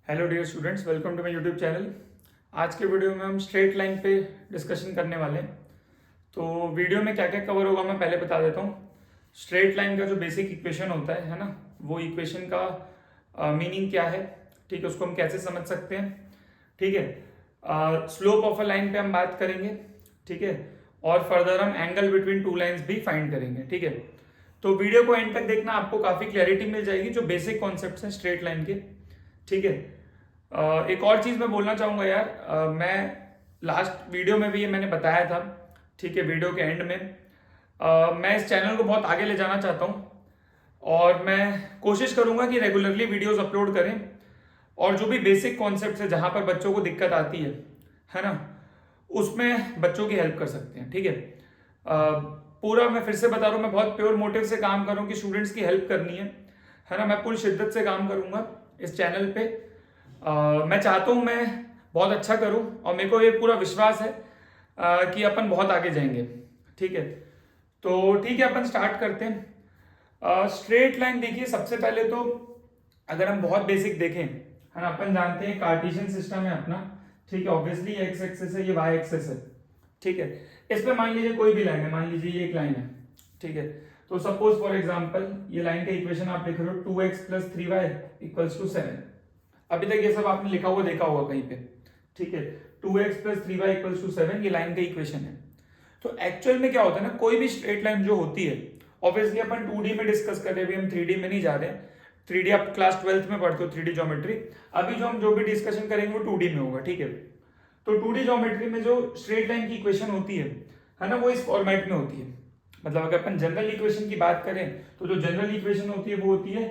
Hello dear students, welcome to my YouTube channel. आज के video में हम स्ट्रेट लाइन पे डिस्कशन करने वाले हैं। तो वीडियो में क्या क्या कवर होगा मैं पहले बता देता हूँ। स्ट्रेट लाइन का जो बेसिक इक्वेशन होता है ना, वो इक्वेशन का मीनिंग क्या है, ठीक है, उसको हम कैसे समझ सकते हैं, ठीक है। स्लोप ऑफ अ लाइन पे हम बात करेंगे, ठीक है, और फर्दर हम एंगल बिटवीन टू लाइन्स भी फाइंड करेंगे, ठीक है। तो वीडियो को एंड तक देखना, आपको काफ़ी क्लैरिटी मिल जाएगी जो बेसिक कॉन्सेप्ट्स हैं स्ट्रेट लाइन के, ठीक है। एक और चीज़ मैं बोलना चाहूँगा यार, मैं लास्ट वीडियो में भी ये मैंने बताया था, ठीक है, वीडियो के एंड में मैं इस चैनल को बहुत आगे ले जाना चाहता हूँ और मैं कोशिश करूँगा कि रेगुलरली वीडियोस अपलोड करें और जो भी बेसिक कॉन्सेप्ट्स है जहाँ पर बच्चों को दिक्कत आती है ना, उसमें बच्चों की हेल्प कर सकते हैं, ठीक है। पूरा मैं फिर से बता रहा हूँ, मैं बहुत प्योर मोटिव से काम कर रहा हूँ कि स्टूडेंट्स की हेल्प करनी है ना। मैं पूरी शिद्दत से काम करूँगा इस चैनल पे। मैं चाहता हूँ मैं बहुत अच्छा करूँ और मेरे को ये पूरा विश्वास है कि अपन बहुत आगे जाएंगे, ठीक है। तो ठीक है, अपन स्टार्ट करते हैं। स्ट्रेट लाइन देखिए, सबसे पहले तो अगर हम बहुत बेसिक देखें, है ना, अपन जानते हैं कार्टेशियन सिस्टम है अपना, ठीक है। ऑब्वियसली एक्स एक्सिस है, ये वाई एक्सिस है, ठीक है। इसमें मान लीजिए कोई भी लाइन है, मान लीजिए ये एक लाइन है, ठीक है। तो सपोज फॉर एग्जांपल ये लाइन का इक्वेशन आप लिख रहे हो 2x + 3y = 7। अभी तक ये सब आपने लिखा हुआ देखा होगा कहीं पे, ठीक है। 2x + 3y = 7 ये लाइन का इक्वेशन है। तो एक्चुअल में क्या होता है ना, कोई भी स्ट्रेट लाइन जो होती है, ऑब्वियसली अपन 2D में डिस्कस कर रहे हैं, अभी हम 3D में नहीं जा रहे हैं। 3D आप क्लास 12th में पढ़ते हो, 3D ज्योमेट्री। अभी जो भी डिस्कशन करेंगे वो 2D में होगा, ठीक है। तो 2D ज्योमेट्री में जो स्ट्रेट लाइन की इक्वेशन होती है ना, वो इस फॉर्मेट में होती है। मतलब अगर अपन जनरल इक्वेशन की बात करें तो जो जनरल इक्वेशन होती है वो होती है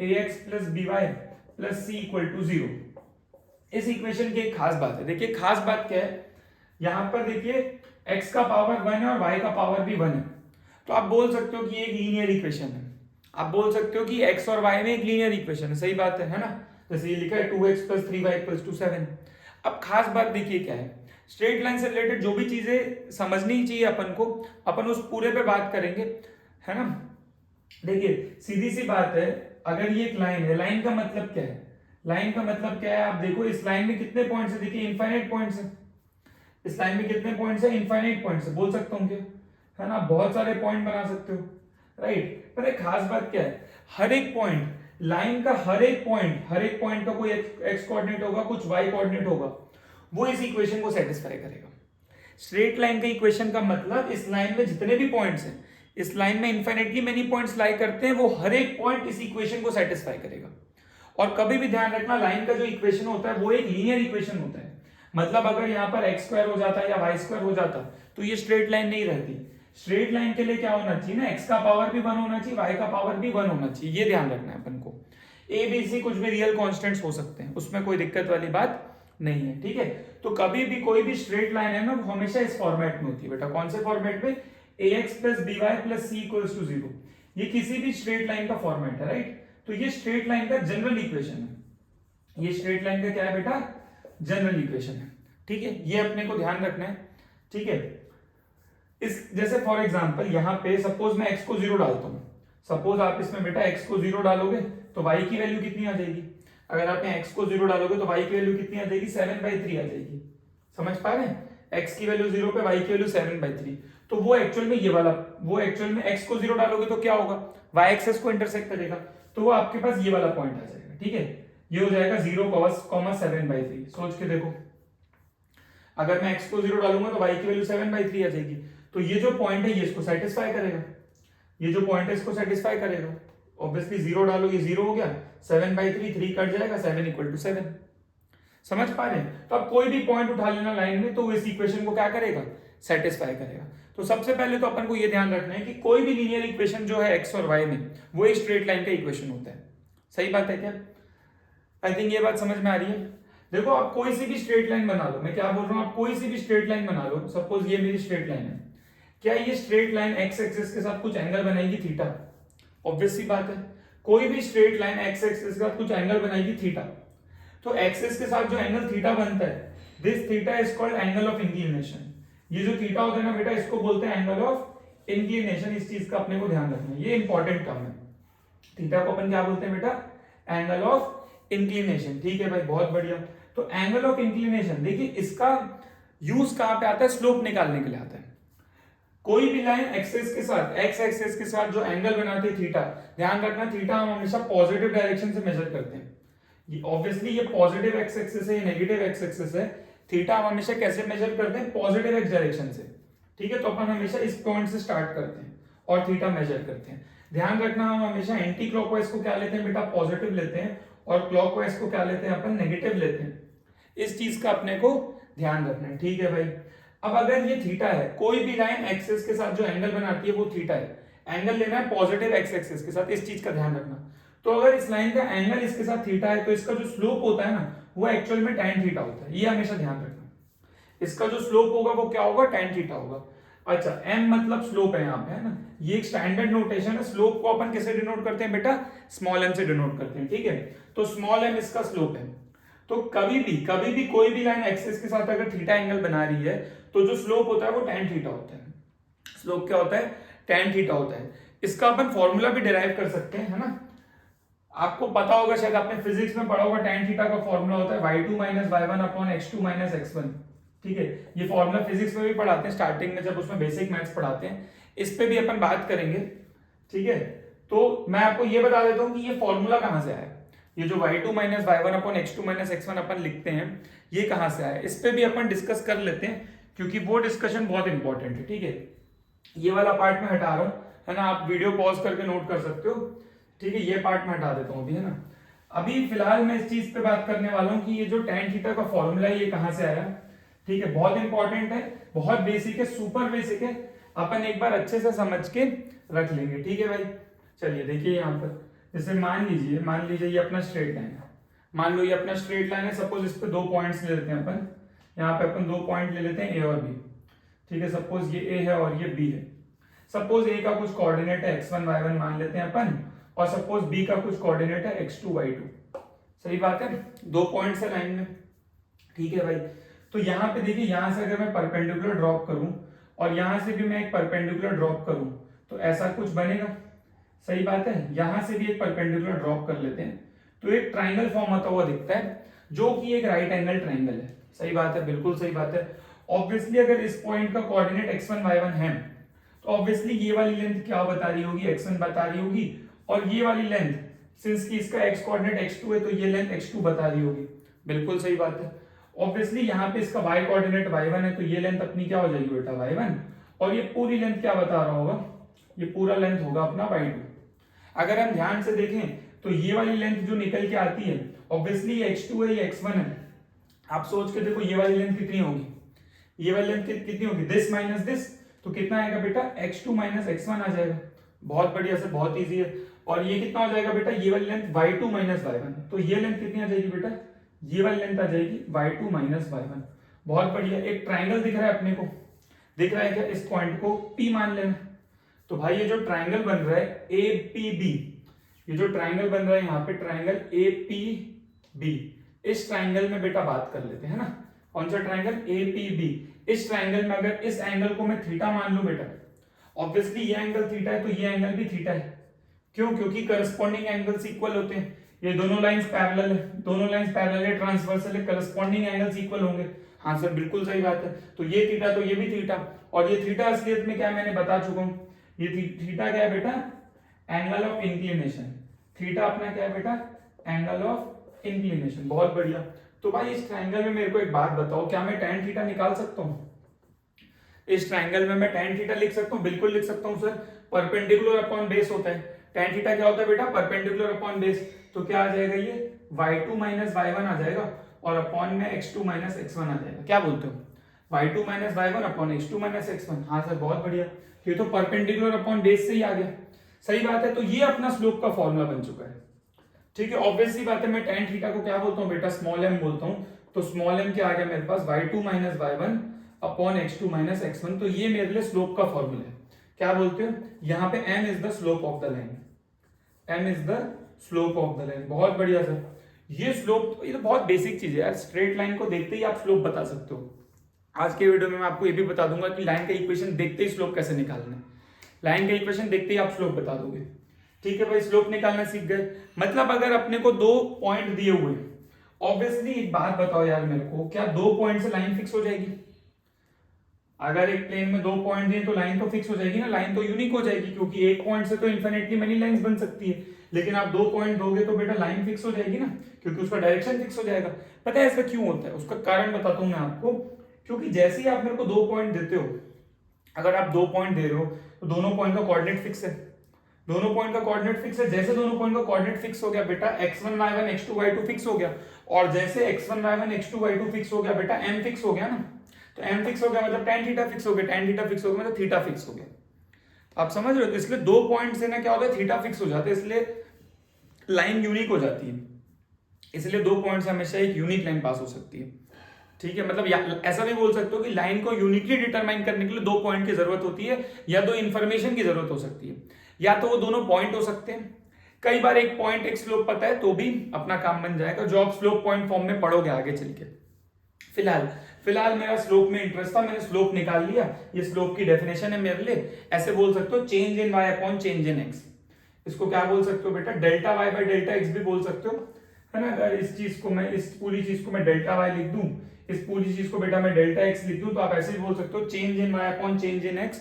ax + by + c = 0। इस इक्वेशन की एक खास बात है, देखिए खास बात क्या है, यहां पर देखिए x का पावर 1 है और y का पावर भी 1 है। तो आप बोल सकते हो कि ये एक लीनियर इक्वेशन है। आप बोल सकते हो कि x और y में एक लीनियर इक्वेशन है, सही बात है ना। जैसे ये लिखा है 2x + 3y = 7। अब खास बात देखिए क्या है, स्ट्रेट लाइन से रिलेटेड जो भी चीजें समझनी चाहिए अपन को, अपन उस पूरे पे बात करेंगे, है ना। देखिए सीधी सी बात है, अगर ये एक लाइन है, लाइन का मतलब क्या है, लाइन का मतलब क्या है, आप देखो इस लाइन में कितने पॉइंट्स है, देखिए इनफाइनाइट पॉइंट्स है। इस लाइन में कितने पॉइंट्स है, इनफाइनाइट पॉइंट्स है, बोल सकता हूँ क्या, है ना, बहुत सारे पॉइंट बना सकते हो, राइट। पर एक खास बात क्या है, हर एक पॉइंट, लाइन का हर एक पॉइंट का कोई एक्स कोऑर्डिनेट होगा, कुछ वाई कोऑर्डिनेट होगा, वो इस इक्वेशन को सेटिस्फाई करेगा। स्ट्रेट लाइन का इक्वेशन का मतलब इस लाइन में जितने भी पॉइंट्स हैं, इस लाइन में इनफाइनाइटली मेनी पॉइंट्स लाई करते हैं, वो हर एक पॉइंट इस इक्वेशन को सेटिस्फाई करेगा। और कभी भी ध्यान रखना, लाइन का जो इक्वेशन होता है वो एक लीनियर इक्वेशन होता है। मतलब अगर यहाँ पर x² हो जाता या y² हो जाता तो ये स्ट्रेट लाइन नहीं रहती। स्ट्रेट लाइन के लिए क्या होना चाहिए ना, x का पावर भी 1 होना चाहिए, y का पावर भी 1 होना चाहिए, ये ध्यान रखना है अपन को। a b c कुछ भी रियल कांस्टेंट्स हो सकते हैं, उसमें कोई दिक्कत वाली बात नहीं है, ठीक है। तो कभी भी कोई भी स्ट्रेट लाइन है ना, हमेशा इस फॉर्मेट में होती है बेटा। कौन से फॉर्मेट में, ax + by + c = 0। ये किसी भी स्ट्रेट लाइन का फॉर्मेट है, राइट। तो ये स्ट्रेट लाइन का जनरल इक्वेशन है, ये स्ट्रेट लाइन का क्या है बेटा, जनरल इक्वेशन है, ठीक है। ये अपने को ध्यान रखना है, ठीक है। इस जैसे फॉर एग्जांपल यहाँ पे सपोज मैं x को 0 डालता हूँ, सपोज आप इसमें बेटा x को 0 डालोगे तो y की वैल्यू कितनी आ जाएगी। अगर आप यहाँ x को 0 डालोगे तो y की वैल्यू कितनी आ जाएगी, 7/3 आ जाएगी। समझ पा रहे हैं, x की वैल्यू 0 पे, y की वैल्यू 7/3। तो वो एक्चुअल में ये वाला, वो एक्चुअल में x को 0 डालोगे तो क्या होगा, y एक्सिस को इंटरसेक्ट करेगा, तो वो आपके पास ये वाला पॉइंट आ जाएगा, ठीक है। ये हो जाएगा 0, 7/3। सोच के देखो, अगर मैं x को 0 डालूंगा तो y की वैल्यू 7/3 आ जाएगी। तो ये जो पॉइंट है ये इसको सेटिस्फाई करेगा, ये जो पॉइंट है इसको सेटिस्फाई करेगा। ऑब्वियसली 0 डालो, ये 0 हो गया, 7/3, 3 कट जाएगा, 7 = 7। समझ पा रहे हैं। तो अब कोई भी पॉइंट उठा लेना लाइन में, तो इस इक्वेशन को क्या करेगा, सेटिस्फाई करेगा। तो सबसे पहले तो अपन को ये ध्यान रखना है कि कोई भी लीनियर इक्वेशन जो है x और y में, वो एक स्ट्रेट लाइन का इक्वेशन होता है। सही बात है क्या, आई थिंक ये बात समझ में आ रही है। देखो आप कोई सी भी स्ट्रेट लाइन बना लो, मैं क्या बोल रहा हूँ, आप कोई सी भी स्ट्रेट लाइन बना लो। सपोज ये मेरी स्ट्रेट लाइन है, क्या ये स्ट्रेट लाइन एक्स एक्सिस के साथ कुछ एंगल बनाएगी थीटा। ऑब्वियस सी बात है, कोई भी स्ट्रेट लाइन एक्स एक्सिस के साथ कुछ एंगल बनाएगी थीटा। तो एक्सिस के साथ जो एंगल थीटा बनता है, this theta is called angle of inclination. ये जो थीटा होता है ना बेटा, इसको बोलते हैं एंगल ऑफ इंक्लिनेशन। इस चीज का अपने को ध्यान रखना है, ये इंपॉर्टेंट टर्म है। थीटा को अपन क्या बोलते हैं बेटा, एंगल ऑफ इंक्लिनेशन, ठीक है भाई, बहुत बढ़िया। तो एंगल ऑफ इंक्लिनेशन, देखिए इसका यूज कहां पे आता है, स्लोप निकालने के लिए आता है। कोई भी लाइन एक्सेस के साथ, एक्स एक्सेस के साथ जो एंगल बनाती है थीटा, ध्यान रखना थीटा हम हमेशा पॉजिटिव डायरेक्शन से मेजर करते हैं। ये ऑब्वियसली ये पॉजिटिव एक्स एक्सिस है, ये नेगेटिव एक्स एक्सिस है। थीटा हम हमेशा कैसे मेजर करते हैं, पॉजिटिव एक्स डायरेक्शन से, ठीक है। तो अपन हमेशा इस पॉइंट से स्टार्ट करते हैं और थीटा मेजर करते हैं। ध्यान रखना हम हमेशा एंटी क्लॉकवाइज को क्या लेते हैं बेटा, पॉजिटिव लेते हैं, और क्लॉकवाइज को क्या लेते हैं अपन, नेगेटिव लेते हैं। इस चीज का अपने को ध्यान रखना है, ठीक है भाई। अब अगर ये थीटा है, कोई भी लाइन एक्सिस के साथ जो एंगल बनाती है वो थीटा है, एंगल लेना है पॉजिटिव एक्स एक्सिस के साथ, इस चीज का ध्यान रखना। तो अगर इस लाइन का एंगल इसके साथ थीटा है तो इसका जो स्लोप होता है ना वो एक्चुअल में tan थीटा होता है, ये हमेशा ध्यान रखना। इसका जो स्लोप होगा वो क्या होगा, tan थीटा होगा। अच्छा, m मतलब स्लोप है यहाँ पे, है ना, ये एक स्टैंडर्ड नोटेशन है। स्लोप को अपन किसे डिनोट करते हैं बेटा, स्मॉल m से डिनोट करते हैं, ठीक है। तो स्मॉल m इसका स्लोप है। तो कभी भी कोई भी लाइन एक्सिस के साथ अगर थीटा एंगल बना रही है तो जो स्लोप होता है वो tan थीटा होता है। स्लोप क्या होता है, tan थीटा होता है। इसका अपन फॉर्मूला भी डिराइव कर सकते हैं, है ना। आपको पता होगा, शायद आपने फिजिक्स में पढ़ा होगा, tan थीटा का फॉर्मूला होता है y2 minus y1 upon x2 minus x1, ठीक है। ये फॉर्मूला फिजिक्स में भी पढ़ाते हैं स्टार्टिंग में, जब उसमें बेसिक मैथ्स पढ़ाते हैं। इस पे भी अपन बात करेंगे, ठीक है। तो मैं आपको ये बता देता हूं कि ये फॉर्मूला कहां से आया, ये जो y2 minus y1 upon x2 minus x1 अपन लिखते हैं, ये कहां से आया, इस पे भी अपन डिस्कस कर लेते हैं, क्योंकि वो डिस्कशन बहुत इंपॉर्टेंट है, ठीक है। ये वाला पार्ट में हटा रहा हूं, है ना, आप वीडियो पॉज करके नोट कर सकते हो, ठीक है। ये पार्ट में हटा देता हूं अभी, है ना। अभी फिलहाल मैं इस चीज पे बात करने वाला हूं कि ये जो tan थीटा का फॉर्मूला है ये कहां से आया, ठीक है। बहुत इंपॉर्टेंट है, बहुत बेसिक है, सुपर बेसिक है, अपन एक बार अच्छे से समझ के रख लेंगे, ठीक है भाई। चलिए देखिए यहाँ पर, जैसे मान लीजिए ये अपना स्ट्रेट लाइन है, मान लो ये अपना स्ट्रेट लाइन है। सपोज इस पे 2 पॉइंट्स ले लेते हैं अपन, यहाँ पे अपन 2 पॉइंट ले लेते हैं ए और बी, ठीक है। सपोज ये ए है और ये बी है। सपोज ए का कुछ कोऑर्डिनेट है x1 y1 मान लेते हैं अपन, और सपोज बी का कुछ कोऑर्डिनेट है x2 y2। सही बात है, 2 पॉइंट्स है लाइन में, ठीक है भाई। तो यहाँ पे देखिए, यहां से अगर मैं परपेंडिकुलर ड्रॉप करूं और यहां से भी मैं एक परपेंडिकुलर ड्रॉप करूं तो ऐसा कुछ बनेगा, सही बात है। यहां से भी एक परपेंडिकुलर ड्रॉप कर लेते हैं तो एक ट्राइंगल फॉर्म होता हुआ दिखता है, जो कि एक राइट एंगल ट्राइंगल है। सही बात है, बिल्कुल सही बात है। ऑब्वियसली अगर इस पॉइंट का कोऑर्डिनेट x1 y1 है तो ऑब्वियसली ये वाली लेंथ क्या बता रही होगी, x1 बता रही होगी, और ये वाली लेंथ, सिंस कि इसका x कोऑर्डिनेट x2 है तो ये लेंथ x2 बता रही होगी, बिल्कुल सही बात है। ऑब्वियसली यहाँ पे इसका y कोऑर्डिनेट y1 है तो ये लेंथ अपनी क्या हो जाएगी बेटा, y1, और ये पूरी लेंथ क्या बता रहा होगा, ये पूरा लेंथ होगा अपना y2। अगर हम ध्यान से देखें तो ये वाली लेंथ जो निकल के आती है, ऑब्वियसली ये x2 है, ये x1 है। आप सोच के देखो ये वाली लेंथ कितनी होगी, ये वाली लेंथ कितनी होगी, दिस माइनस दिस, तो कितना आएगा बेटा, x2 माइनस x1 आ जाएगा। बहुत बढ़िया से, बहुत इजी है। और ये कितना हो जाएगा बेटा, ये वाली लेंथ y2 माइनस y1, तो ये लेंथ कितनी आ जाएगी बेटा, ये वाली लेंथ आ जाएगी y2 माइनस y1। बहुत बढ़िया, एक ट्राइंगल दिख रहा है अपने को, दिख रहा है क्या, इस पॉइंट को P मान लेना। तो भाई ये जो ट्राइंगल बन रहा है APB, ये जो ट्राइंगल बन रहा है यहाँ पे ट्राइंगल APB, इस ट्राइंगल में बेटा बात कर लेते हैं ना, कौन सा ट्राइंगल, APB। इस ट्राइंगल में अगर इस एंगल को मैं थीटा मान लूं बेटा, ऑब्वियसली ये एंगल थीटा है तो ये एंगल भी थीटा है। क्यों, क्योंकि करस्पॉन्डिंग एंगल्स इक्वल होते हैं, ये दोनों लाइंस पैरेलल है, दोनों लाइंस पैरेलल है, ट्रांसवर्सल है, करस्पॉन्डिंग एंगल्स इक्वल होंगे। हाँ सर, बिल्कुल सही बात है। तो ये थीटा तो ये भी थीटा, और ये थीटा असलियत में क्या मैंने बता चुका हूं, ये थीटा क्या है बेटा, एंगल ऑफ इंक्लिनेशन। थीटा अपना क्या है बेटा, एंगल ऑफ इंक्लिनेशन। बहुत बढ़िया। तो भाई इस ट्राइंगल में मेरे को एक बात बताओ, क्या मैं tan थीटा निकाल सकता हूँ, इस ट्राइंगल में मैं tan थीटा लिख सकता हूँ, बिल्कुल लिख सकता हूँ सर। परपेंडिकुलर अपॉन बेस होता है, tan थीटा क्या होता है बेटा, परपेंडिकुलर अपॉन बेस। तो क्या आ जाएगा, ये y2 माइनस y1 आ जाएगा, और अपॉन में x2 माइनस x1 आ जाएगा। क्या बोलते हो, y2 minus y1 upon x2 minus x1। हाँ सर, बहुत बढ़िया, ये तो परपेंडिकुलर अपॉन बेस से ही आ गया। सही बात है, तो ये अपना स्लोप का फॉर्मूला बन चुका है, ठीक है। ऑब्वियसली बात है, मैं tan थीटा को क्या बोलता हूँ बेटा, स्मॉल m बोलता हूँ। तो स्मॉल m क्या आ गया मेरे पास, y2 minus y1 upon x2 minus x1। तो ये मेरे लिए स्लोप का फॉर्मूला है। क्या बोलते हो, यहाँ पे m is the slope of the line, m is the slope of the line. बहुत बढ़िया सर, ये स्लोप, ये तो बहुत बेसिक चीज है यार। स्ट्रेट लाइन को देखते ही आप स्लोप बता सकते हो। आज के वीडियो में मैं आपको ये भी बता दूंगा कि लाइन का इक्वेशन देखते ही स्लोप कैसे निकालना है। लाइन का इक्वेशन देखते ही आप स्लोप बता दोगे, ठीक है भाई, स्लोप निकालना सीख गए। मतलब अगर अपने को 2 पॉइंट दिए हुए, ऑब्वियसली एक बात बताओ यार मेरे को, क्या 2 पॉइंट से लाइन फिक्स हो जाएगी? अगर एक प्लेन में 2 पॉइंट दिए तो लाइन तो फिक्स हो जाएगी ना, लाइन तो यूनिक हो जाएगी, क्योंकि एक पॉइंट से तो इन्फिनिटली मेनी लाइंस बन सकती है, लेकिन आप 2 पॉइंट दोगे तो बेटा लाइन फिक्स हो जाएगी ना, क्योंकि उसका डायरेक्शन फिक्स हो जाएगा। पता है ऐसा क्यों होता है? उसका कारण बताता हूं मैं आपको। क्योंकि जैसे ही आप मेरे को 2 पॉइंट देते हो, अगर आप 2 पॉइंट दे रहे हो तो दोनों पॉइंट का कोऑर्डिनेट फिक्स है, दोनों पॉइंट का कोऑर्डिनेट फिक्स है। जैसे दोनों पॉइंट का कोऑर्डिनेट फिक्स हो गया बेटा, x1 y1 x2 y2 fix हो गया, और जैसे x1 y1 x2 y2 fix हो गया बेटा, m फिक्स हो गया ना, तो m फिक्स हो गया मतलब tan थीटा फिक्स हो गया, tan थीटा फिक्स हो गया मतलब थीटा फिक्स हो गया। आप समझ रहे हो? इसलिए 2 पॉइंट से ना क्या होता है, थीटा फिक्स हो जाता है, इसलिए लाइन यूनिक हो जाती है। इसलिए 2 पॉइंट से हमेशा एक यूनिक लाइन पास हो सकती है। ठीक है, मतलब ऐसा भी बोल सकते हो कि लाइन को यूनिकली डिटरमाइन करने के लिए 2 पॉइंट की जरूरत होती है, या 2 इंफॉर्मेशन की जरूरत हो सकती है, या तो वो दोनों पॉइंट हो सकते हैं। कई बार एक पॉइंट एक स्लोप पता है तो भी अपना काम बन जाएगा, जो आप स्लोप पॉइंट फॉर्म में पढ़ोगे आगे चल के। फिलहाल मेरा स्लोप में इंटरेस्ट था, मैंने स्लोप निकाल लिया। ये स्लोप की डेफिनेशन है मेरे लिए, ऐसे बोल सकते हो change in y upon change in x। इसको क्या बोल सकते हो बेटा, delta y by delta x भी बोल सकते हो, है ना। अगर इस चीज को मैं, इस पूरी चीज को मैं डेल्टा y लिख दूं, इस पूरी चीज को बेटा मैं डेल्टा x लिख दूं, तो आप ऐसे भी बोल सकते हो change in y upon change in x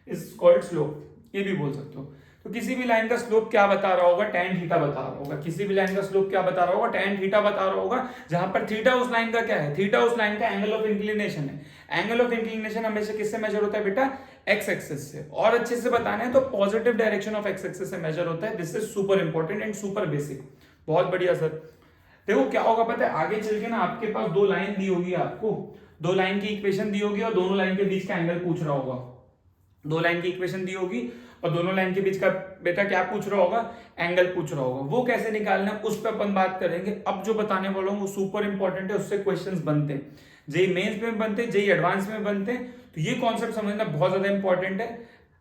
is called slope, ये भी बोल सकते हो। तो किसी भी लाइन का स्लोप क्या बता रहा होगा, tan थीटा बता रहा होगा। किसी भी लाइन का स्लोप क्या बता रहा होगा, tan थीटा बता रहा होगा, जहां पर थीटा उस लाइन का क्या है, थीटा उस लाइन का एंगल ऑफ इंक्लिनेशन है। एंगल ऑफ इंक्लिनेशन हमेशा किससे मेजर होता है बेटा, एक्स एक्सिस से। और अच्छे से बताना है तो positive direction of x axis से मेजर होता है। This is super important and super basic. बहुत बढ़िया सर। देखो क्या होगा पता है, आगे चल के ना आपके पास 2 लाइन दी होगी, आपको 2 लाइन की इक्वेशन दी होगी, और दोनों लाइन के बीच का एंगल पूछ रहा होगा। 2 लाइन की इक्वेशन दी होगी और दोनों लाइन के बीच का बेटा क्या पूछ रहा होगा, एंगल पूछ रहा होगा। वो कैसे निकालना है उस पर अपन बात करेंगे। अब जो बताने वाला हूँ वो सुपर इंपॉर्टेंट है, उससे क्वेश्चंस बनते हैं, जेई मेंस में बनते हैं, जेई एडवांस में बनते हैं। तो ये कॉन्सेप्ट समझना बहुत ज्यादा इंपॉर्टेंट है।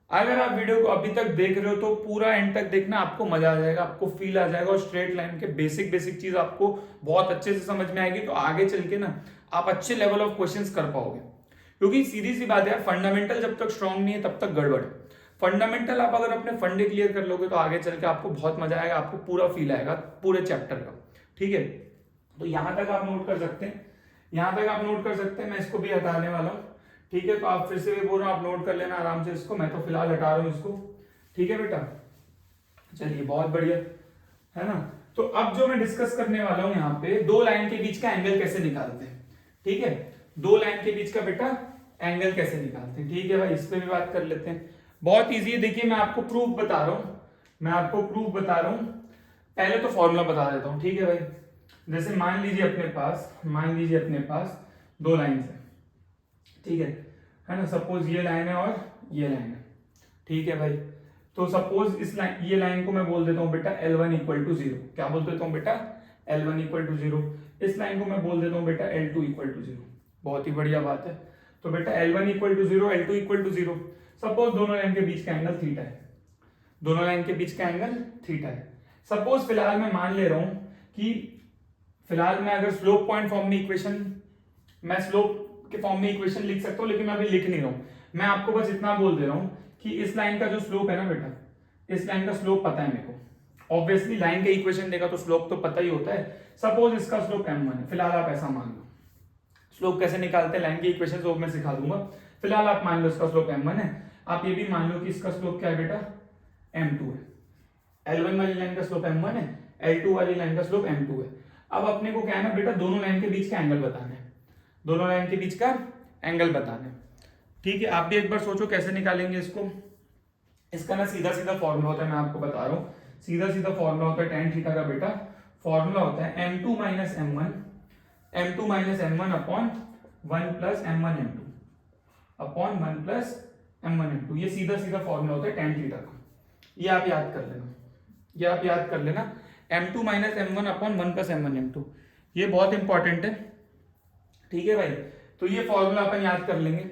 अगर आप वीडियो को अभी तक देख रहे हो तो पूरा एंड तक देखना, आपको मजा आ जाएगा, आपको फील आ जाएगा, और स्ट्रेट लाइन के बेसिक बेसिक चीज आपको बहुत अच्छे से समझ में आएगी। तो आगे चल के ना आप अच्छे लेवल ऑफ क्वेश्चंस कर पाओगे, क्योंकि सीधी सी बात है, फंडामेंटल जब तक स्ट्रांग नहीं है तब तक गड़बड़ है। फंडामेंटल आप अगर अपने फंडे क्लियर कर लोगे तो आगे चल के आपको बहुत मजा आएगा, आपको पूरा फील आएगा पूरे चैप्टर का। ठीक है, तो यहां तक आप नोट कर सकते हैं, यहां तक आप नोट कर सकते हैं। मैं इसको भी हटाने वाला हूं। ठीक है, तो आप फिर से भी बोल रहा हूं, आप नोट कर लेना आराम से इसको, मैं तो फिलहाल हटा रहा हूं इसको। ठीक है बेटा, चलिए बहुत बढ़िया, है ना। तो अब जो मैं डिस्कस करने वाला हूं यहाँ पे, 2 लाइन के बीच का एंगल कैसे निकालते हैं। ठीक है, 2 लाइन के बीच का बेटा एंगल कैसे निकालते हैं। ठीक है भाई, इस पे भी बात कर लेते हैं। बहुत इजी है, देखिए मैं आपको प्रूफ बता रहा हूं, मैं आपको प्रूफ बता रहा हूं। पहले तो फॉर्मूला बता देता हूं। ठीक है भाई, जैसे मान लीजिए अपने पास 2 लाइन है, ठीक है ना। सपोज ये लाइन है और ये लाइन है। ठीक है भाई, तो सपोज इस लाइन, ये लाइन को मैं बोल देता हूं बेटा L1 इक्वल टू 0। क्या बोल देता हूं बेटा, L1 इक्वल टू 0। इस लाइन को मैं बोल देता हूं बेटा L2 इक्वल टू 0। बहुत ही बढ़िया बात है। तो बेटा L1 equal to 0, L2 equal to 0। Suppose दोनों लाइन के बीच का एंगल थीटा है, दोनों लाइन के बीच का एंगल थीटा है। सपोज फिलहाल मैं मान ले रहा हूं कि फिलहाल मैं अगर स्लोप पॉइंट फॉर्म में इक्वेशन, मैं स्लोप के फॉर्म में इक्वेशन लिख सकता हूं, लेकिन मैं अभी लिख नहीं रहा हूं। मैं आपको बस इतना बोल दे रहा हूं कि इस लाइन का जो स्लोप है ना बेटा, इस लाइन का स्लोप पता है मेरे को। ऑब्वियसली लाइन का इक्वेशन देगा तो स्लोप तो पता ही होता है। सपोज इसका स्लोप m1 है, फिलहाल आप ऐसा मान लो। स्लोप कैसे निकालते हैं, लाइन की इक्वेशन वो मैं सिखा दूंगा। फिलहाल आप मान लो इसका स्लोप m1 है। आप ये भी मान लो कि इसका स्लोप क्या है बेटा, m2 है। L1 वाली लाइन का स्लोप m1 है, L2 वाली लाइन का स्लोप m2 है। अब अपने को क्या है ना बेटा, दोनों लाइन के बीच का एंगल बताना है, दोनों लाइन के बीच का एंगल बताना है। ठीक है, आप भी एक बार सोचो कैसे निकालेंगे इसको। इसका ना सीधा सीधा फॉर्मूला होता है, मैं आपको बता रहा हूँ, सीधा सीधा फॉर्मूला होता है tan थीटा का बेटा। फॉर्मूला होता है m2 minus m1 upon 1 plus m1 m2 upon 1 plus m1 m2। ये सीधा सीधा फॉर्मूला होता है tan थीटा का। ये आप याद कर लेना, ये आप याद कर लेना, m2 minus m1 upon 1 plus m1 m2। ये बहुत इंपॉर्टेंट है। ठीक है भाई, तो ये फॉर्मूला अपन याद कर लेंगे।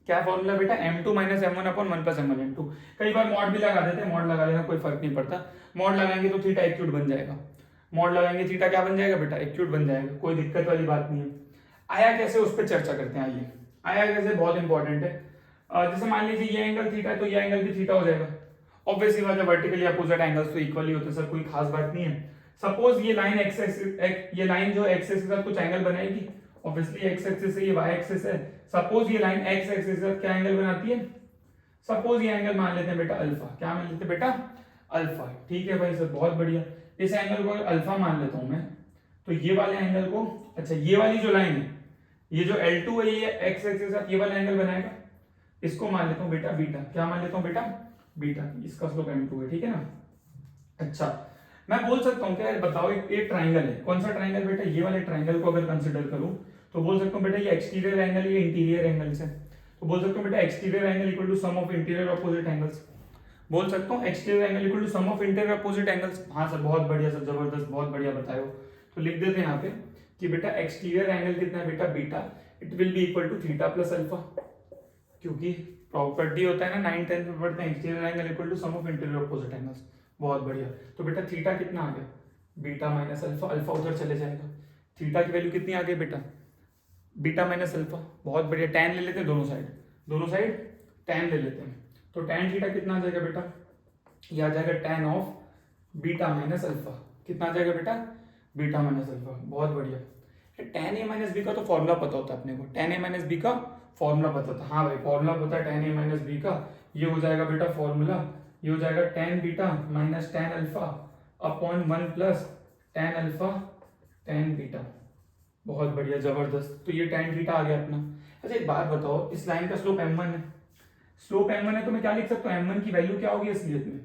क्या फॉर्मूला बेटा, m2 minus m1 upon 1 plus m1 m2। कई बार मॉड भी लगा देते हैं, मॉड लगा लेना, कोई फर्क नहीं पड़ता। मॉड लगाएंगे तो थीटा एक्यूट बन जाएगा, मॉड लगाएंगे थीटा क्या बन जाएगा बेटा, एक्यूट बन जाएगा, कोई दिक्कत वाली बात नहीं है। आया कैसे उस पर चर्चा करते हैं। आइए, आया कैसे बहुत इंपॉर्टेंट है। जैसे मान लीजिए ये एंगल थीटा है तो ये एंगल भी थीटा हो जाएगा, ऑब्वियसली बात है वर्टिकली अपोजिट एंगल्स तो इक्वली होते हैं सर, कोई खास बात नहीं है। सपोज ये लाइन एक्स एक्सिस, ये लाइन जो एक्स एक्सिस के साथ कुछ एंगल बनाएगी, ऑब्वियसली एक्स एक्सिस है, ये वाई एक्सिस है। सपोज ये लाइन एक्स एक्सिस के साथ क्या एंगल बनाती है, सपोज ये एंगल मान लेते हैं बेटा अल्फा, क्या मान लेते हैं बेटा अल्फा, ठीक है भाई सर बहुत बढ़िया। इस एंगल को अल्फा मान लेता हूं मैं, तो ये वाले एंगल को, अच्छा ये वाली जो लाइन है, ये जो L2 है ये एक्स एक्सिस के साथ ये वाला एंगल बनाएगा, इसको मान लेता हूं बेटा बीटा, क्या मान लेता हूं बेटा बीटा, इसका स्लोप m2 है, ठीक है ना। अच्छा मैं बोल सकता हूँ क्या, बताओ एक ट्राइंगल है, कौन सा ट्राइंगल बेटा, ये वाले ट्राइंगल को अगर कंसिडर करूं तो बोल सकता हूँ बेटा ये एक्सटीरियर एंगल, ये इंटीरियर एंगल है, तो बोल सकता हूँ बेटा exterior angle equal to sum of interior opposite angles, बोल सकता हूँ exterior angle equal to sum of interior opposite angles. हाँ सर बहुत बढ़िया सर, जबरदस्त, बहुत बढ़िया बताए हो। तो लिख देते हैं यहाँ पे कि बेटा एक्सटीरियर एंगल कितना है बेटा beta, it will be equal to theta plus alpha, क्योंकि प्रॉपर्टी होता है ना 9-10 में पढ़ते हैं, exterior angle equal to sum of interior opposite angles, बहुत बढ़िया। तो बेटा थीटा कितना आ गया, बीटा माइनस अल्फा, अल्फा उधर चले जाएगा, थीटा की वैल्यू कितनी आ गई बेटा बीटा माइनस अल्फा, बहुत बढ़िया। टैन ले लेते हैं दोनों साइड टैन ले लेते हैं, तो टैन थीटा कितना आ जाएगा बेटा, ये आ जाएगा tan of beta minus alpha, कितना आ जाएगा बेटा बीटा माइनस अल्फा, बहुत बढ़िया। टैन ए माइनस बी का तो फॉर्मूला पता होता है अपने को, टैन ए माइनस बी का फॉर्मूला पता था, हाँ भाई फॉर्मूला पता है टैन ए माइनस बी का, ये हो जाएगा बेटा फॉर्मूला, ये हो जाएगा tan beta minus tan alpha upon 1 plus tan alpha tan beta, बहुत बढ़िया जबरदस्त। तो ये टैन थीटा आ गया अपना। अच्छा एक बात बताओ, इस लाइन का स्लोप m1 है, स्लोप m1 है तो मैं क्या लिख सकता हूँ, m1 की वैल्यू क्या होगी असलियत में,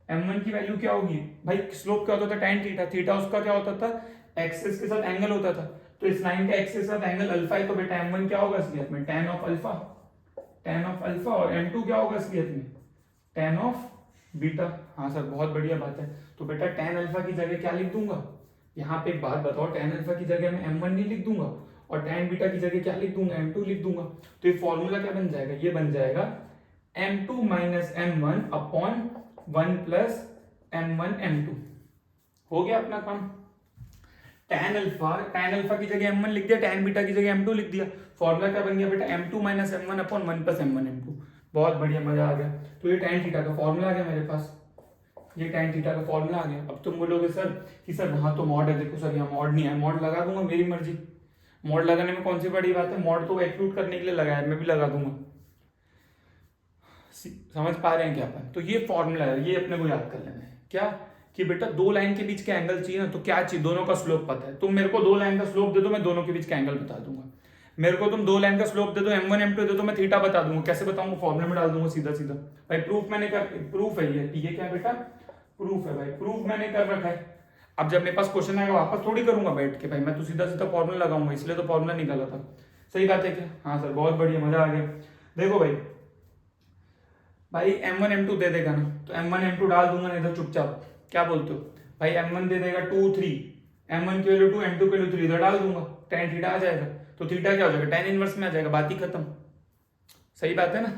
m1 की वैल्यू क्या होगी भाई, स्लोप क्या होता था टैन थीटा, थीटा उसका क्या होता था एक्सिस के साथ एंगल होता था, तो इस लाइन का एक्सिस के साथ एंगल अल्फा है, तो बेटा m1 क्या होगा असलियत में टैन ऑफ अल्फा, और m2 क्या होगा असलियत में टैन ऑफ बीटा। हाँ सर बहुत बढ़िया बात है। तो बेटा टैन अल्फा की जगह क्या लिख दूंगा, यहाँ पे एक बात बताओ, टैन अल्फा की जगह मैं m1 नहीं लिख दूंगा, और टैन बीटा की जगह क्या लिख दूंगा m2 लिख दूंगा, तो ये फॉर्मूला क्या बन जाएगा, ये बन जाएगा m2 minus m1 upon 1 plus m1 m2, हो गया अपना काम। टैन अल्फा की जगह m1 लिख दिया, टैन बीटा की जगह m2 लिख दिया, फॉर्मूला क्या बन गया बेटा m2 minus m1 upon 1 plus m1 m2, बहुत बढ़िया, मजा आ गया। तो ये टैन थीटा का फॉर्मूला आ गया मेरे पास, ये टैन थीटा का फॉर्मूला आ गया। अब तुम बोलोगे सर कि सर वहां तो मॉड है, देखो सर यहाँ मॉड नहीं है, मॉड लगा दूंगा मेरी मर्जी, मॉड लगाने में कौन सी बड़ी बात है, मॉड तो एक्सक्लूड करने के लिए लगाया, मैं भी लगा दूंगा, समझ पा रहे हैं क्या अपन। तो ये फॉर्मूला है, ये अपने को याद कर लेना है क्या, कि बेटा दो लाइन के बीच के एंगल चाहिए ना, तो क्या चाहिए, दोनों का स्लोप पता है, तुम मेरे को दो लाइन का स्लोप दे दो, मैं दोनों के बीच का एंगल बता दूंगा, मेरे को तुम दो लाइन का स्लोप दे दो m1 m2 दे दो, मैं थीटा बता दूंगा, कैसे बताऊंगा, फॉर्मूले में डाल दूंगा सीधा सीधा भाई, प्रूफ मैंने कर, प्रूफ है ये क्या बेटा प्रूफ है भाई, प्रूफ मैंने कर रखा है। अब जब मेरे पास क्वेश्चन आएगा वापस थोड़ी करूंगा बैठ के भाई, मैं तो सीधा सीधा फॉर्मूला लगाऊंगा, इसलिए तो फॉर्मूला निकाला था, सही बात है क्या। हाँ सर बहुत बढ़िया, मजा आ गया। देखो भाई m1 m2 दे देगा ना, तो m1 m2 डाल दूंगा ना इधर चुपचाप, क्या बोलते हो भाई, m1 दे देगा 2 3, m1 की वैल्यू 2, m2 की वैल्यू 3, इधर डाल दूंगा, tan थीटा आ जाएगा, तो थीटा क्या हो जाएगा tan इनवर्स में आ जाएगा, बात ही खत्म, सही बात है ना।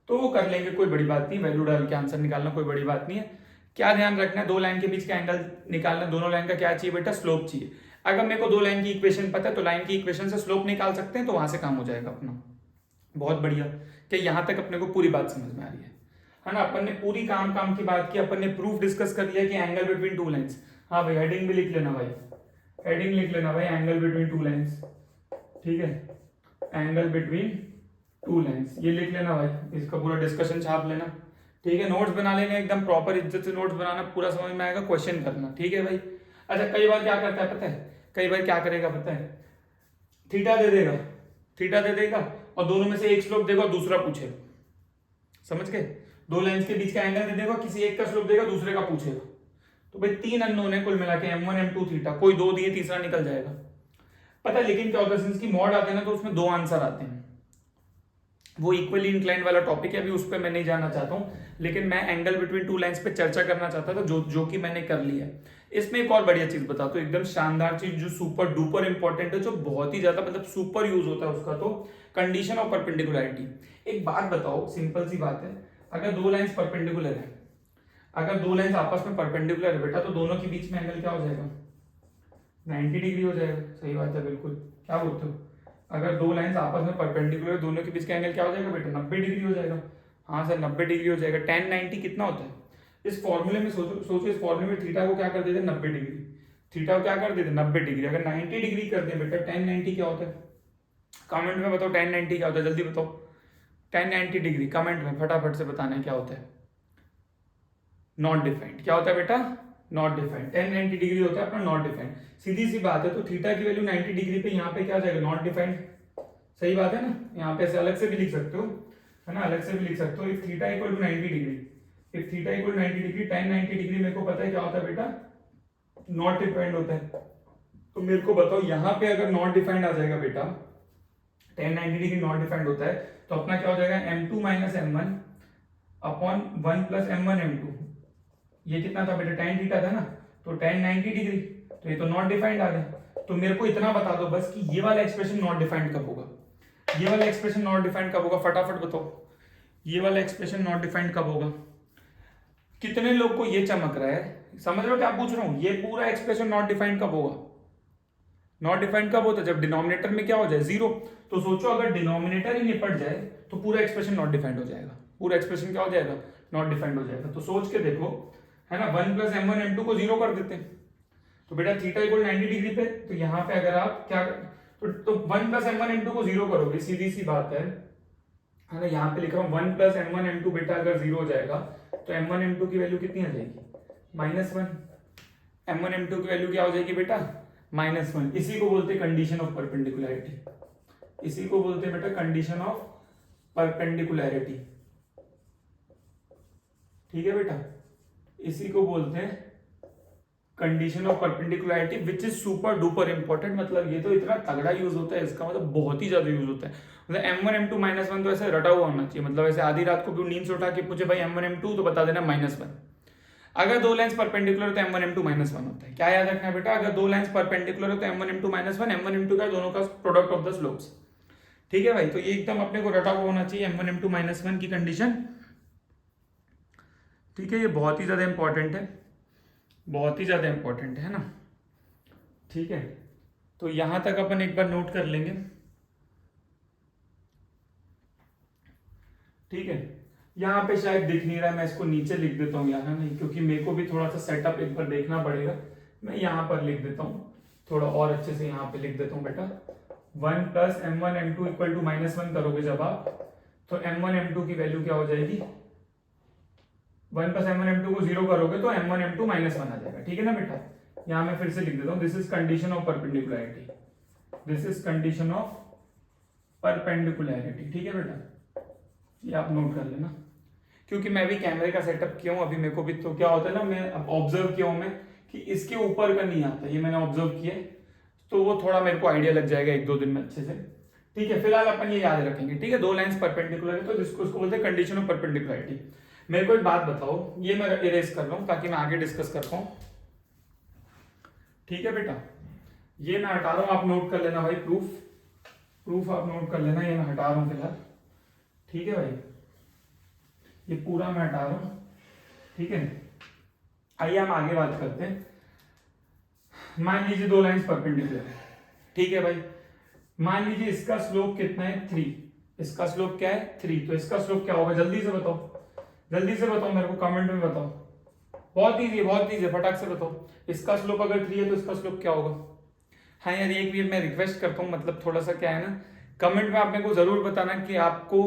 तो वो कर लेंगे, कोई बड़ी बात नहीं, वैल्यू डाल के आंसर निकालना कोई बड़ी बात नहीं है। क्या ध्यान रखना है, दो लाइन के बीच का एंगल निकालना, दोनों लाइन का क्या चाहिए बेटा स्लोप चाहिए। अगर मेरे को दो लाइन की इक्वेशन पता है तो लाइन की इक्वेशन से स्लोप निकाल सकते हैं, तो वहां से काम हो जाएगा अपना, बहुत बढ़िया। कि यहाँ तक अपने को पूरी बात समझ में आ रही है ना, अपन ने पूरी काम की बात की, अपन ने प्रूफ डिस्कस कर लिया कि एंगल बिटवीन टू लाइंस। हाँ भाई हेडिंग भी लिख लेना भाई, हेडिंग लिख लेना भाई, एंगल बिटवीन टू लाइंस, ठीक है, एंगल बिटवीन टू लाइंस, ये लिख लेना भाई, इसका पूरा डिस्कशन छाप लेना, ठीक है। नोट्स बना लेना एकदम प्रॉपर, इज्जत से नोट्स बनाना, पूरा समझ में आएगा, क्वेश्चन करना, ठीक है भाई। अच्छा कई बार क्या करता है पता है, कई बार क्या करेगा पता है, थीटा दे देगा और दोनों में से एक स्लोप देगा और दूसरा पूछेगा, समझ गए, दो लाइंस के बीच का एंगल दे देगा, किसी एक का स्लोप देगा दूसरे का पूछेगा, तो भाई तीन अननोन है कुल मिला के m1 m2 थीटा, कोई दो दिए तीसरा निकल जाएगा, पता है। लेकिन क्या होता है सिंस की मॉड आते हैं ना, तो उसमें दो आंसर आते हैं, वो इक्वली इंक्लाइन वाला टॉपिक है, अभी उस पर मैं नहीं जाना चाहता हूँ, लेकिन मैं एंगल बिटवीन टू लाइंस पे चर्चा करना चाहता था, जो कि मैंने कर लिया है। इसमें एक और बढ़िया चीज बताता हूँ, एकदम शानदार चीज जो सुपर डुपर इंपॉर्टेंट है, जो बहुत ही ज्यादा मतलब सुपर यूज होता है उसका, तो कंडीशन ऑफ परपेंडिकुलरिटी। एक बात बताओ, सिंपल सी बात है, अगर दो लाइंस परपेंडिकुलर है, अगर दो लाइंस आपस में परपेंडिकुलर है बेटा, तो दोनों के बीच में एंगल क्या हो जाएगा 90 डिग्री हो जाएगा, सही बात है बिल्कुल, क्या बोलते हो, अगर दो लाइंस आपस में परपेंडिकुलर, दोनों के बीच का एंगल क्या हो जाएगा बेटा 90 डिग्री हो जाएगा। हाँ सर 90 डिग्री हो जाएगा, tan 90 कितना होता है इस फॉर्मूले में सोचो इस फॉर्मूले में थीटा को क्या कर देते 90 डिग्री, थीटा को क्या कर देते 90 डिग्री। अगर 90 डिग्री कर दें बेटा tan 90 क्या होता है, कमेंट में बताओ tan 90 क्या होता है, जल्दी बताओ tan 90 डिग्री, कमेंट में फटाफट से बताना है क्या होता है। नॉट डिफाइंड, क्या होता है बेटा नॉट डिफाइंड। tan 90 डिग्री होता है अपना नॉट डिफाइंड, सीधी सी बात है। तो थीटा की वैल्यू 90 डिग्री पे यहाँ पे क्या आ जाएगा नॉट डिफाइंड, सही बात है ना। यहाँ पे ऐसे अलग से भी लिख सकते हो है ना, अलग से भी लिख सकते हो। If theta equal to 90 degree, if theta equal 90 degree tan 90 degree मेरे को पता है क्या होता है बेटा नॉट डिफाइंड होता है। तो मेरे को बताओ यहाँ पे अगर नॉट डिफाइंड आ जाएगा बेटा tan 90 डिग्री नॉट डिफाइंड होता है तो अपना क्या हो जाएगा m2 minus m1 upon 1 plus m1 m2। ये कितना था बेटा tan थीटा था ना, तो tan 90 डिग्री, तो ये तो नॉट डिफाइंड आ गया। तो मेरे को इतना बता दो बस कि ये वाला एक्सप्रेशन नॉट डिफाइंड कब होगा, ये वाला एक्सप्रेशन नॉट डिफाइंड कब होगा, फटाफट बताओ ये वाला एक्सप्रेशन नॉट डिफाइंड कब होगा। कितने लोग को ये चमक रहा है, समझ लो क्या पूछ रहा हूं, ये पूरा एक्सप्रेशन नॉट डिफाइंड कब होगा, नॉट डिफाइंड कब होता है जब डिनोमिनेटर में क्या हो जाए जीरो। तो सोचो अगर डिनोमिनेटर ही निपट जाए तो पूरा एक्सप्रेशन नॉट डिफाइंड हो जाएगा, पूरा एक्सप्रेशन क्या हो जाएगा नॉट डिफाइंड हो जाएगा। तो सोच के देखो है ना, 1 प्लस m1 m2 को जीरो कर देते हैं तो बेटा थीटा इक्वल 90 डिग्री पे, तो यहाँ पे अगर आप क्या तो 1 प्लस m1 m2 को जीरो करोगे, सीधी सी बात है ना। यहाँ पे लिख रहा हूँ 1 प्लस m1 m2 बेटा अगर जीरो हो जाएगा तो m1 m2 की वैल्यू कितनी आ जाएगी -1, m1 m2 की वैल्यू क्या हो जाएगी बेटा -1। इसी को बोलते हैं कंडीशन ऑफ परपेंडिकुलरिटी, इसी को बोलते हैं बेटा कंडीशन ऑफ परपेंडिकुलरिटी, ठीक है बेटा, इसी को बोलते हैं condition of perpendicularity which is super duper important. मतलब ये तो इतना तगड़ा यूज होता है, इसका मतलब बहुत ही ज्यादा यूज होता है। मतलब m1 m2 -1 तो ऐसे रटा हुआ होना चाहिए, मतलब ऐसे आधी रात को क्यों नींद से उठा के पूछे भाई m1 m2 तो बता देना -1। अगर दो लाइंस परपेंडिकुलर तो m1 m2 -1 होता है। क्या याद रखना है बेटा, अगर दो लाइंस परपेंडिकुलर हो तो m1 m2 -1, m1 m2 का दोनों का प्रोडक्ट ऑफ द स्लोप्स, ठीक है भाई। तो ये एकदम अपने को रटा हुआ होना चाहिए m1 m2 -1 की कंडीशन, ठीक है। ये बहुत ही ज्यादा इंपॉर्टेंट है, बहुत ही ज्यादा इंपॉर्टेंट है ना, ठीक है। तो यहां तक अपन एक बार नोट कर लेंगे, ठीक है। यहाँ पे शायद दिख नहीं रहा है, मैं इसको नीचे लिख देता हूँ यहाँ, नहीं क्योंकि मेरे को भी थोड़ा सा सेटअप एक बार देखना पड़ेगा। मैं यहाँ पर लिख देता हूँ थोड़ा और अच्छे से, यहाँ पे लिख देता हूँ बेटा 1 plus m1 m2 equal to -1 करोगे जब आप, तो m1 m2 की वैल्यू क्या हो जाएगी, 1 प्लस m1 m2 को जीरो करोगे तो m1 m2 -1 आ जाएगा, ठीक है ना बेटा। यहाँ मैं फिर से लिख देता हूँ this is condition of perpendicularity, this is condition of perpendicularity, ठीक है बेटा। ये आप नोट कर लेना, क्योंकि मैं भी कैमरे का सेटअप किया हूँ अभी, मेरे को भी तो क्या होता है ना, मैं ऑब्जर्व किया हूँ मैं कि इसके ऊपर का नहीं आता, ये मैंने ऑब्जर्व किया, तो वो थोड़ा मेरे को आइडिया लग जाएगा 1-2 दिन में अच्छे से, ठीक है। फिलहाल अपन ये याद रखेंगे, ठीक है। दो लाइंस परपेंडिकुलर है तो जिसको उसको बोलते हैं कंडीशन ऑफ परपेंडिकुलरिटी। मेरे को एक बात बताओ, ये मैं इरेज कर रहा हूँ ताकि मैं आगे डिस्कस कर पाऊँ, ठीक है बेटा। ये मैं हटा रहा हूँ, आप नोट कर लेना भाई, प्रूफ आप नोट कर लेना, ये मैं हटा रहा हूँ फिलहाल, ठीक है भाई। ये पूरा मैं हटा रहा हूं, ठीक है। आइए हम आगे बात करते हैं। मान लीजिए दो लाइंस परपेंडिकुलर है, ठीक है भाई। मान लीजिए इसका स्लोप कितना है 3, इसका स्लोप क्या है 3, तो इसका स्लोप क्या होगा जल्दी से बताओ, जल्दी से बताओ मेरे को कमेंट में बताओ, बहुत ईजी है, बहुत ईजी है, फटाक से बताओ। इसका स्लोप अगर 3 है तो इसका स्लोप क्या होगा। हाँ यार एक भी मैं रिक्वेस्ट करता हूँ, मतलब थोड़ा सा क्या है ना, कमेंट में आप मेरे को जरूर बताना कि आपको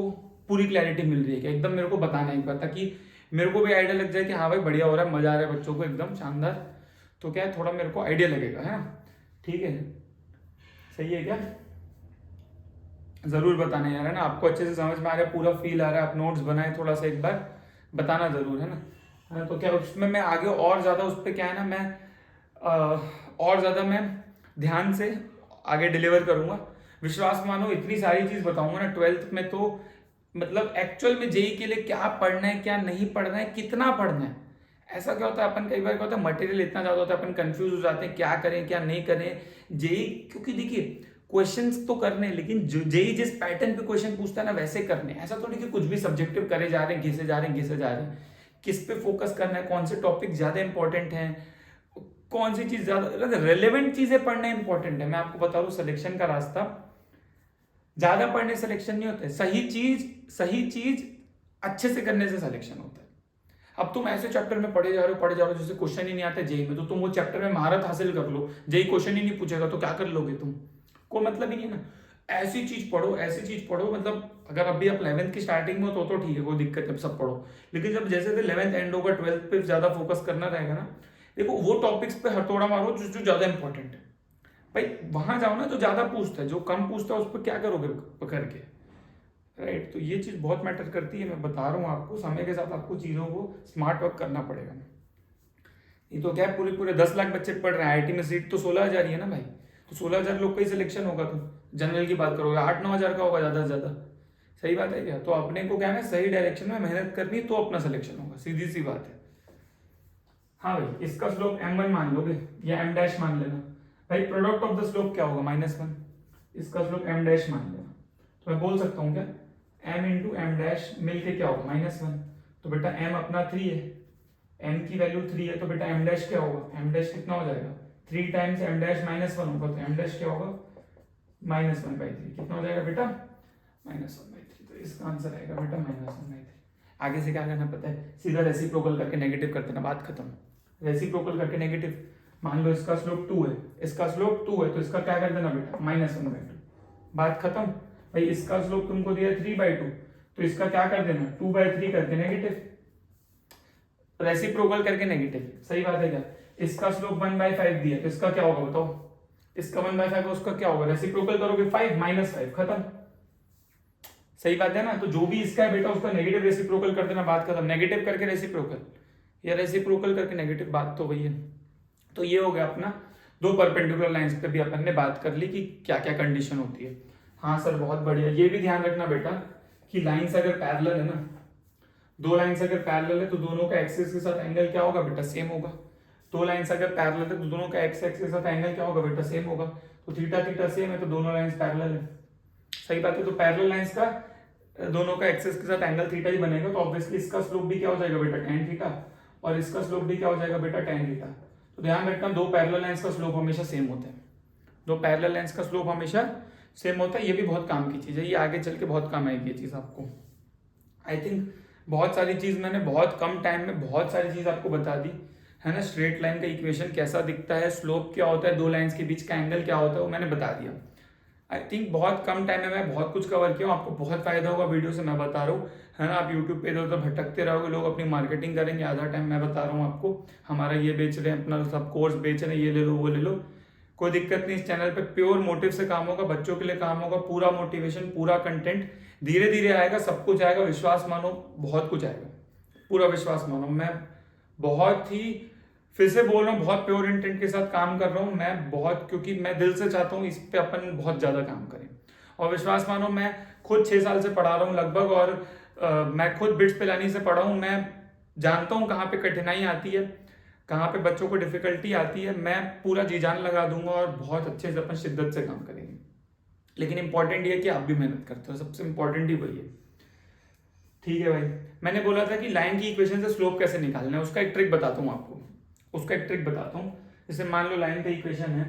पूरी क्लैरिटी मिल रही है क्या, एकदम मेरे को बताना एक बार, ताकि मेरे को भी आइडिया लग जाए कि हाँ भाई बढ़िया हो रहा है, मजा आ रहा है बच्चों को एकदम शानदार, तो क्या है थोड़ा मेरे को आइडिया लगेगा, है ना, ठीक है। सही है क्या, जरूर बताना यार, है ना। आपको अच्छे से समझ में आ रहा है, पूरा फील आ रहा है, आप नोट्स बनाए थोड़ा सा एक बार बताना जरूर, है ना। तो क्या उसमें मैं आगे और ज्यादा उस पर क्या है ना, मैं और ज्यादा मैं ध्यान से आगे डिलीवर करूंगा, विश्वास मानो। इतनी सारी चीज बताऊंगा ना 12th में, तो मतलब एक्चुअल में जेई के लिए क्या पढ़ना है क्या नहीं पढ़ना है, कितना पढ़ना है। ऐसा क्या होता है अपन कई बार क्या होता है, मटेरियल इतना ज्यादा होता है अपन कंफ्यूज हो जाते हैं क्या करें क्या नहीं करें जेई, क्योंकि देखिए क्वेश्चंस तो करने, लेकिन जेई जिस पैटर्न पे क्वेश्चन पूछता है ना वैसे करने। ऐसा तो नहीं कि कुछ भी सब्जेक्टिव करे जा रहे हैं, घिसे जा रहे हैं, घिसे जा रहे हैं। किस पे फोकस करना है, कौन से टॉपिक ज्यादा इंपॉर्टेंट है, कौन सी चीज ज्यादा रेलेवेंट चीजें पढ़ना इंपॉर्टेंट है। मैं आपको बता रहा हूँ सिलेक्शन का रास्ता ज्यादा पढ़ने से सिलेक्शन नहीं होता है, सही चीज अच्छे से करने से सिलेक्शन होता है। अब तुम ऐसे चैप्टर में पढ़े जा रहे हो जैसे क्वेश्चन ही नहीं आते जेई में, तो तुम वो चैप्टर में महारत हासिल कर लो, जेई क्वेश्चन ही नहीं पूछेगा तो क्या कर लोगे तुम, कोई मतलब ही नहीं है ना। ऐसी चीज पढ़ो, मतलब अगर अभी आप 11th की स्टार्टिंग में हो तो ठीक है, कोई दिक्कत है, सब पढ़ो। लेकिन जब जैसे 11th एंड होगा, 12th पे ज्यादा फोकस करना रहेगा ना, देखो वो टॉपिक्स पे हथौड़ा मारो जो ज्यादा इंपॉर्टेंट है भाई, वहां जाओ ना जो ज्यादा पूछता है, जो कम पूछता है उस पर क्या करोगे पकड़ के, राइट। तो ये चीज बहुत मैटर करती है, मैं बता रहा हूँ आपको, समय के साथ आपको चीजों को स्मार्ट वर्क करना पड़ेगा। ये तो क्या है, पूरे 10 लाख बच्चे पढ़ रहे हैं, आईआईटी में सीट तो 16,000 ही है ना भाई, तो 16,000 लोग का ही सिलेक्शन होगा, तो जनरल की बात करोगे 8-9 हज़ार का होगा ज्यादा से ज्यादा, सही बात है क्या। तो अपने को क्या है, सही डायरेक्शन में मेहनत करनी तो अपना सिलेक्शन होगा, सीधी सी बात है। हाँ भाई, इसका स्लोप m1 मान लोगे या m डैश मान लेना भाई, प्रोडक्ट ऑफ द स्लोप क्या होगा -1, इसका स्लोप m डैश मान लेना, तो मैं बोल सकता हूँ क्या, m इंटू एम डैश मिलके क्या होगा -1, तो बेटा m अपना 3 है, m की वैल्यू 3 है, तो बेटा m डैश क्या होगा, m डैश कितना हो जाएगा 3 टाइम्स m डैश -1 होगा, तो m डैश क्या होगा -1/3, कितना हो जाएगा बेटा -1/3, तो इसका आंसर आएगा बेटा -1/3। आगे से क्या करना पता है, सीधा रेसिप्रोकल करके नेगेटिव कर देना, बात खत्म। रेसिप्रोकल करके नेगेटिव, मान लो इसका स्लोप 2 है, इसका स्लोप 2 है, तो इसका क्या कर देना बेटा -1/2, बात खत्म। भाई इसका स्लोप तुमको दिया 3/2, तो इसका क्या कर देना 2/3 करके नेगेटिव, रेसिप्रोकल करके नेगेटिव, सही बात है क्या। इसका स्लोप 1/5 दिया, तो इसका क्या होगा बताओ, इसका 1/5 है, उसका क्या होगा, रेसिप्रोकल करोगे 5 -5 खत्म, सही बात है ना। तो जो भी इसका है बेटा उसका नेगेटिव रेसिप्रोकल कर देना, बात खत्म। नेगेटिव करके रेसिप्रोकल या रेसिप्रोकल करके नेगेटिव, बात तो वही है। तो ये हो गया अपना, दो परपेंडिकुलर लाइंस पे भी अपन ने बात कर ली कि क्या क्या कंडीशन होती है। हाँ सर बहुत बढ़िया, ये भी ध्यान रखना बेटा कि लाइंस अगर पैरेलल है ना, दो लाइंस अगर पैरेलल है तो दोनों का एक्सिस के साथ एंगल क्या होगा बेटा, सेम होगा। दो लाइंस अगर पैरेलल है तो दोनों का एक्स एक्सिस के साथ एंगल क्या होगा बेटा, सेम होगा। तो थीटा थीटा सेम है तो दोनों लाइंस पैरेलल है, सही बात है। तो पैरेलल लाइंस का दोनों का एक्सिस के साथ एंगल थीटा ही बनेगा, तो ऑब्वियसली इसका स्लोप भी क्या हो जाएगा बेटा tan थीटा, और इसका स्लोप भी क्या हो जाएगा बेटा tan थीटा। तो ध्यान रखना दो पैरेलल लाइंस का स्लोप हमेशा सेम होता है, दो पैरेलल लाइंस का स्लोप हमेशा सेम होता है। ये भी बहुत काम की चीज है, ये आगे चल के बहुत काम आएगी ये चीज आपको। आई थिंक बहुत सारी चीज मैंने बहुत कम टाइम में बहुत सारी चीज आपको बता दी है ना। स्ट्रेट लाइन का इक्वेशन कैसा दिखता है, स्लोप क्या होता है, दो लाइंस के बीच का एंगल क्या होता है, वो मैंने बता दिया। आई थिंक बहुत कम टाइम में मैं बहुत कुछ कवर किया हूँ, आपको बहुत फायदा होगा वीडियो से, मैं बता रहा हूँ है ना। आप यूट्यूब पे इधर उधर भटकते रहोगे, लोग अपनी मार्केटिंग करेंगे, आधा टाइम मैं बता रहा हूँ आपको, हमारा ये बेच रहे हैं, अपना सब कोर्स बेच रहे हैं, ये ले लो वो ले लो, कोई दिक्कत नहीं। इस चैनल पे प्योर मोटिव से काम होगा, बच्चों के लिए काम होगा, पूरा मोटिवेशन पूरा कंटेंट धीरे धीरे आएगा, सब कुछ आएगा, विश्वास मानो बहुत कुछ आएगा, पूरा विश्वास मानो। मैं बहुत ही फिर से बोल रहा हूँ, बहुत प्योर इंटेंट के साथ काम कर रहा हूँ मैं बहुत, क्योंकि मैं दिल से चाहता हूँ इस पे अपन बहुत ज्यादा काम करें। और विश्वास मानो मैं खुद 6 साल से पढ़ा रहा हूँ लगभग, और मैं खुद बिट्स पिलानी से पढ़ा हूँ, मैं जानता हूँ कहाँ पे कठिनाई आती है, कहाँ पे बच्चों को डिफिकल्टी आती है, मैं पूरा जी जान लगा दूंगा और बहुत अच्छे से अपन शिद्दत से काम करेंगे। लेकिन इंपॉर्टेंट ये है कि आप भी मेहनत करते हो, सबसे इंपॉर्टेंट ही वही है, ठीक है भाई। मैंने बोला था कि लाइन की इक्वेशन से स्लोप कैसे निकालना है, उसका एक ट्रिक बताता हूँ आपको, उसका एक ट्रिक बताता हूँ। जैसे मान लो लाइन का इक्वेशन है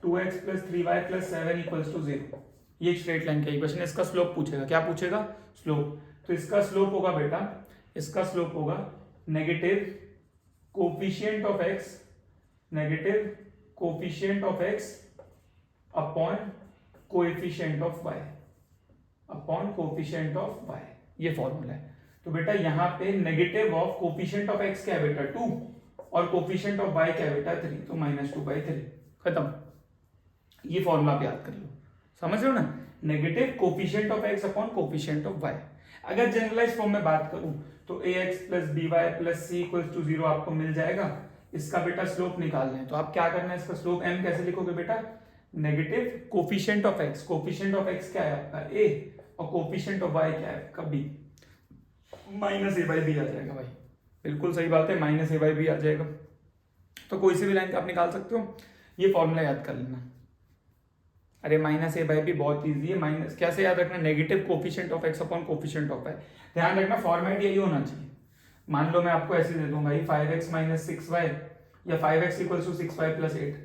2x + 3y + 7 = 0, ये स्ट्रेट लाइन का इक्वेशन, इसका स्लोप पूछेगा, क्या पूछेगा, स्लोप। तो इसका स्लोप होगा बेटा, इसका स्लोप होगा negative coefficient of x, negative coefficient of x upon coefficient of y, upon coefficient of y, ये फॉर्मूला है। तो बेटा यहाँ पे negative of coefficient of x क्या है बेटा 2, और कोफिशिएंट ऑफ y क्या है बेटा 3, तो -2/3 खत्म। ये फॉर्मूला आप याद कर लो, समझ रहे हो ना, negative coefficient of x upon coefficient of y। अगर जनरलाइज फॉर्म में बात करूं तो ax + by + c = 0 आपको मिल जाएगा। इसका बेटा स्लोप निकालना है, तो आप क्या करना है, इसका स्लोप m कैसे लिखोगे बेटा, negative coefficient of x, coefficient of x क्या है आपका a, और कोफिशिएंट ऑफ y क्या है आपका b, -a/b आ जाएगा भाई, बिल्कुल सही बात है, -a/b आ जाएगा। तो कोई सी भी लाइन का आप निकाल सकते हो, ये फॉर्मूला याद कर लेना। अरे -a/b बहुत इजी है, माइनस कैसे याद रखना, negative coefficient of x upon coefficient of y। ध्यान रखना फॉर्मेट यही होना चाहिए। मान लो मैं आपको ऐसे दे दूं भाई 5x - 6y या 5x = 6y + 8,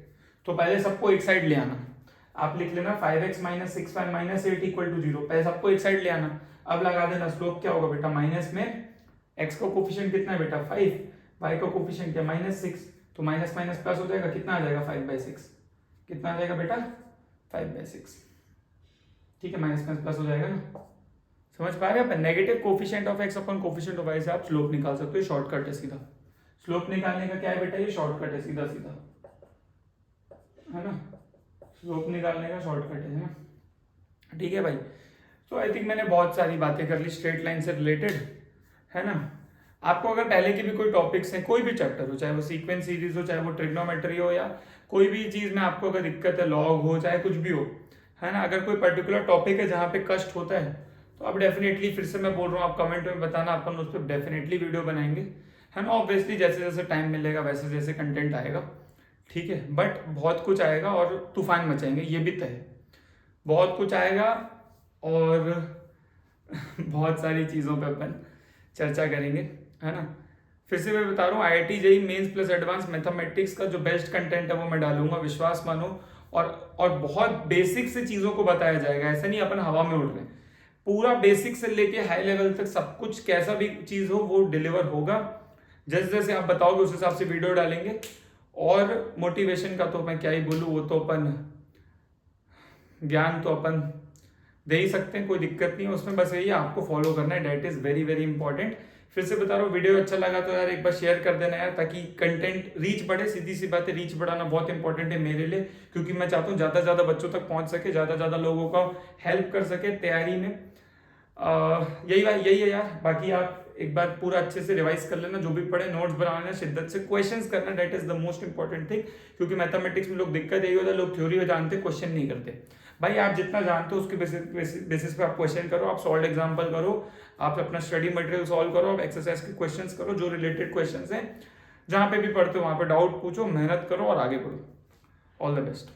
तो पहले सबको एक साइड ले आना, आप लिख लेना 5x - 6y - 8 = 0, पहले सबको एक साइड ले आना। अब लगा देना स्लोप क्या होगा बेटा, माइनस में x का कोफिशिएंट कितना है बेटा 5, y का कोफिशिएंट क्या -6, तो माइनस माइनस प्लस हो जाएगा, कितना आ जाएगा 5/6, कितना आ जाएगा बेटा 5/6, ठीक है, माइनस माइनस प्लस हो जाएगा ना, समझ पा रहे हैं। Negative coefficient of x upon coefficient of y से आप स्लोप निकाल सकते हो, शॉर्टकट है सीधा, स्लोप निकालने का क्या है बेटा, ये शॉर्टकट है सीधा सीधा, है ना, स्लोप निकालने का शॉर्टकट है ना, ठीक है भाई। तो आई थिंक मैंने बहुत सारी बातें कर ली स्ट्रेट लाइन से रिलेटेड, है ना। आपको अगर पहले की भी कोई टॉपिक्स हैं, कोई भी चैप्टर हो, चाहे वो सीक्वेंस सीरीज हो, चाहे वो ट्रिग्नोमेट्री हो, या कोई भी चीज में आपको अगर दिक्कत है, लॉग हो, चाहे कुछ भी हो, है ना, अगर कोई पर्टिकुलर टॉपिक है जहाँ पे कष्ट होता है, तो आप डेफिनेटली, फिर से मैं बोल रहा हूँ, आप कमेंट में बताना, अपन उस पर डेफिनेटली वीडियो बनाएंगे, है ना। ऑब्वियसली जैसे जैसे टाइम मिलेगा वैसे जैसे कंटेंट आएगा, ठीक है, बट बहुत कुछ आएगा और तूफान मचाएंगे, ये भी तय है, बहुत कुछ आएगा और बहुत सारी चीज़ों पे अपन चर्चा करेंगे, है ना। फिर से मैं बता रहा हूँ, IIT JEE mains plus advance mathematics का जो बेस्ट कंटेंट है वो मैं डालूंगा, विश्वास मानो, और बहुत बेसिक से चीज़ों को बताया जाएगा, ऐसा नहीं अपन हवा में उड़ रहे हैं, पूरा बेसिक से लेके हाई लेवल तक सब कुछ, कैसा भी चीज़ हो वो डिलीवर होगा, जैसे जैसे आप बताओगे उस हिसाब से वीडियो डालेंगे। और मोटिवेशन का तो मैं क्या ही बोलूँ, वो तो अपन ज्ञान तो अपन दे ही सकते हैं, कोई दिक्कत नहीं है उसमें, बस यही आपको फॉलो करना है, that is very very important. फिर से बता रहा हूँ, वीडियो अच्छा लगा तो यार एक बार शेयर कर देना यार, ताकि कंटेंट रीच बढ़े, सीधी सी बात है, रीच बढ़ाना बहुत इंपॉर्टेंट है मेरे लिए, क्योंकि मैं चाहता हूँ ज़्यादा से ज़्यादा बच्चों तक पहुँच सके, ज़्यादा से ज़्यादा लोगों का हेल्प कर सके तैयारी में। यही है यार, बाकी आप एक बार पूरा अच्छे से रिवाइज कर लेना, जो भी पढ़े नोट्स बनाना, शिद्दत से क्वेश्चंस करना, that is the most important thing, क्योंकि मैथमेटिक्स में लोग दिक्कत यही होता है, लोग थ्योरी जानते क्वेश्चन नहीं करते। भाई आप जितना जानते हो उसके बेसिस पे आप क्वेश्चन करो, आप सॉल्व एग्जाम्पल करो, आप अपना स्टडी मटेरियल सॉल्व करो, आप एक्सरसाइज के क्वेश्चंस करो, जो रिलेटेड क्वेश्चंस हैं, जहाँ पे भी पढ़ते हो वहाँ पे डाउट पूछो, मेहनत करो और आगे बढ़ो। All the best.